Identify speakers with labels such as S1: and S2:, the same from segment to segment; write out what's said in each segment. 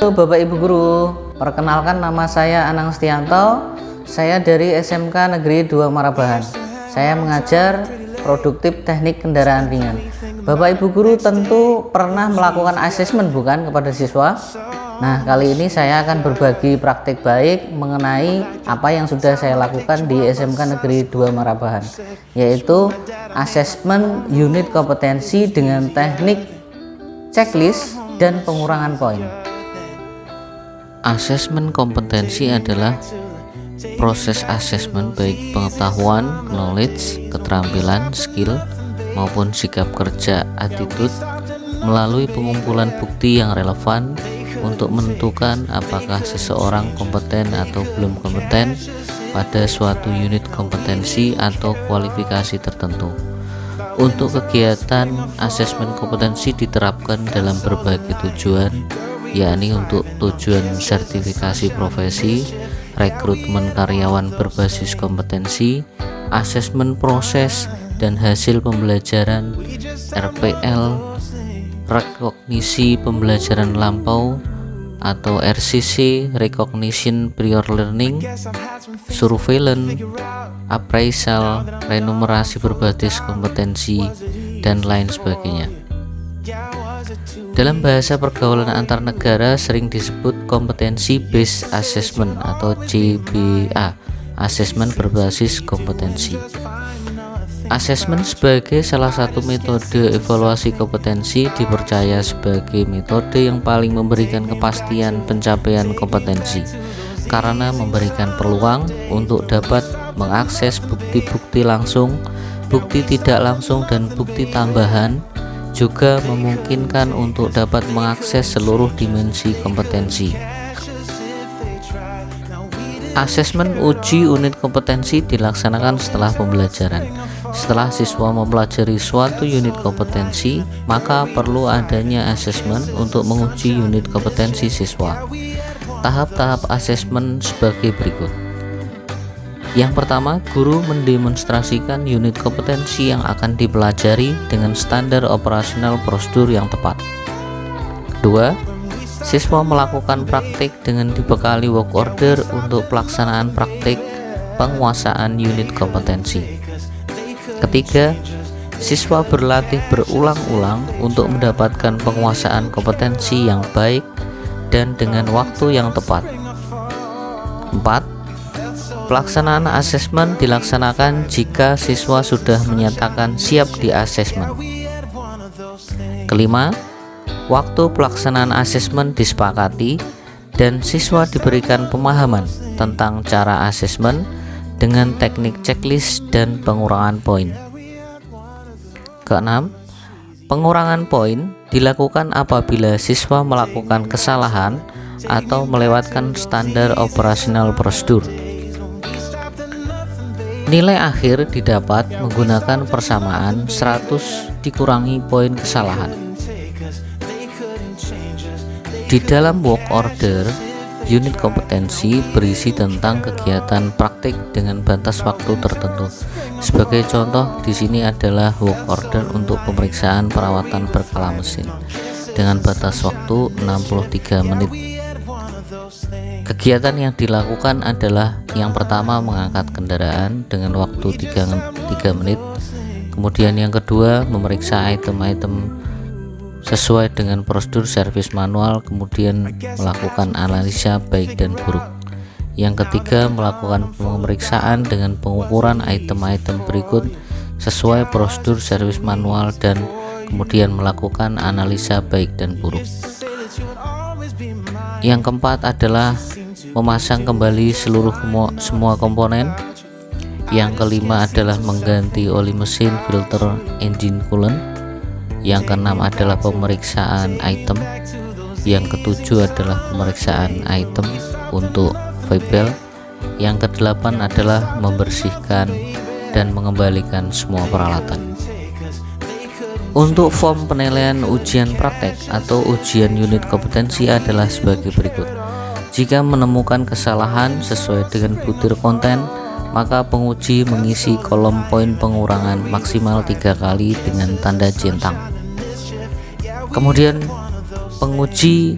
S1: Halo Bapak Ibu Guru, perkenalkan nama saya Anang Setianto. Saya dari SMK Negeri 2 Marabahan. Saya mengajar produktif teknik kendaraan ringan. Bapak Ibu Guru tentu pernah melakukan asesmen bukan kepada siswa? Nah, kali ini saya akan berbagi praktik baik mengenai apa yang sudah saya lakukan di SMK Negeri 2 Marabahan, yaitu asesmen unit kompetensi dengan teknik checklist dan pengurangan poin.
S2: Asesmen kompetensi adalah proses asesmen baik pengetahuan, knowledge, keterampilan, skill, maupun sikap kerja, attitude, melalui pengumpulan bukti yang relevan untuk menentukan apakah seseorang kompeten atau belum kompeten pada suatu unit kompetensi atau kualifikasi tertentu. Untuk kegiatan asesmen kompetensi diterapkan dalam berbagai tujuan, yakni untuk tujuan sertifikasi profesi, rekrutmen karyawan berbasis kompetensi, asesmen proses dan hasil pembelajaran, RPL, rekognisi pembelajaran lampau atau RCC, recognition prior learning, surveillance, appraisal, renumerasi berbasis kompetensi, dan lain sebagainya. Dalam bahasa pergaulan antar negara sering disebut kompetensi based assessment atau CBA, asesmen berbasis kompetensi. Asesmen sebagai salah satu metode evaluasi kompetensi dipercaya sebagai metode yang paling memberikan kepastian pencapaian kompetensi karena memberikan peluang untuk dapat mengakses bukti-bukti langsung, bukti tidak langsung, dan bukti tambahan, juga memungkinkan untuk dapat mengakses seluruh dimensi kompetensi. Asesmen uji unit kompetensi dilaksanakan setelah pembelajaran. Setelah siswa mempelajari suatu unit kompetensi, maka perlu adanya asesmen untuk menguji unit kompetensi siswa. Tahap-tahap asesmen sebagai berikut. Yang pertama, guru mendemonstrasikan unit kompetensi yang akan dipelajari dengan standar operasional prosedur yang tepat. Kedua, siswa melakukan praktik dengan dibekali work order untuk pelaksanaan praktik penguasaan unit kompetensi. Ketiga, siswa berlatih berulang-ulang untuk mendapatkan penguasaan kompetensi yang baik dan dengan waktu yang tepat. 4. Pelaksanaan asesmen dilaksanakan jika siswa sudah menyatakan siap di asesmen. Kelima, waktu pelaksanaan asesmen disepakati dan siswa diberikan pemahaman tentang cara asesmen dengan teknik checklist dan pengurangan poin. Keenam, pengurangan poin dilakukan apabila siswa melakukan kesalahan atau melewatkan standar operasional prosedur. Nilai akhir didapat menggunakan persamaan 100 dikurangi poin kesalahan. Di dalam work order, unit kompetensi berisi tentang kegiatan praktik dengan batas waktu tertentu. Sebagai contoh, di sini adalah work order untuk pemeriksaan perawatan berkala mesin dengan batas waktu 63 menit. Kegiatan yang dilakukan adalah yang pertama mengangkat kendaraan dengan waktu 3 menit. Kemudian yang kedua memeriksa item-item sesuai dengan prosedur servis manual, kemudian melakukan analisa baik dan buruk. Yang ketiga melakukan pemeriksaan dengan pengukuran item-item berikut sesuai prosedur servis manual dan kemudian melakukan analisa baik dan buruk. Yang keempat adalah memasang kembali semua komponen. Yang kelima adalah mengganti oli mesin, filter, engine coolant. Yang keenam adalah pemeriksaan item. Yang ketujuh adalah pemeriksaan item untuk valve. Yang kedelapan adalah membersihkan dan mengembalikan semua peralatan. Untuk form penilaian ujian praktek atau ujian unit kompetensi adalah sebagai berikut. Jika menemukan kesalahan sesuai dengan butir konten, maka penguji mengisi kolom poin pengurangan maksimal 3 kali dengan tanda centang. Kemudian penguji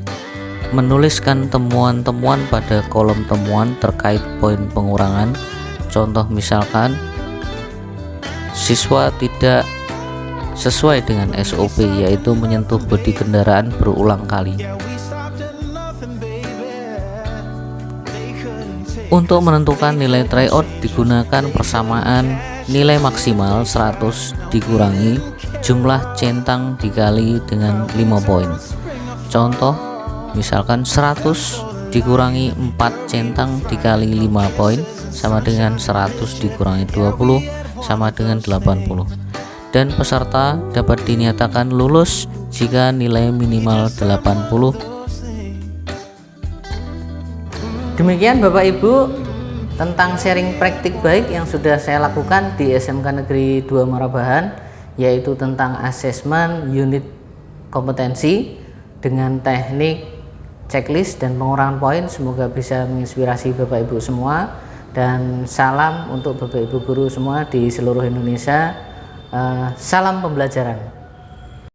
S2: menuliskan temuan-temuan pada kolom temuan terkait poin pengurangan. Contoh misalkan siswa tidak sesuai dengan SOP, yaitu menyentuh bodi kendaraan berulang kali. Untuk menentukan nilai tryout digunakan persamaan nilai maksimal 100 dikurangi jumlah centang dikali dengan 5 poin. Contoh misalkan 100 dikurangi 4 centang dikali 5 poin sama dengan 100 dikurangi 20 sama dengan 80, dan peserta dapat dinyatakan lulus jika nilai minimal 80.
S1: Demikian Bapak Ibu tentang sharing praktik baik yang sudah saya lakukan di SMK Negeri 2 Marabahan, yaitu tentang asesmen unit kompetensi dengan teknik checklist dan pengurangan poin. Semoga bisa menginspirasi Bapak Ibu semua, dan salam untuk Bapak Ibu guru semua di seluruh Indonesia. Salam pembelajaran.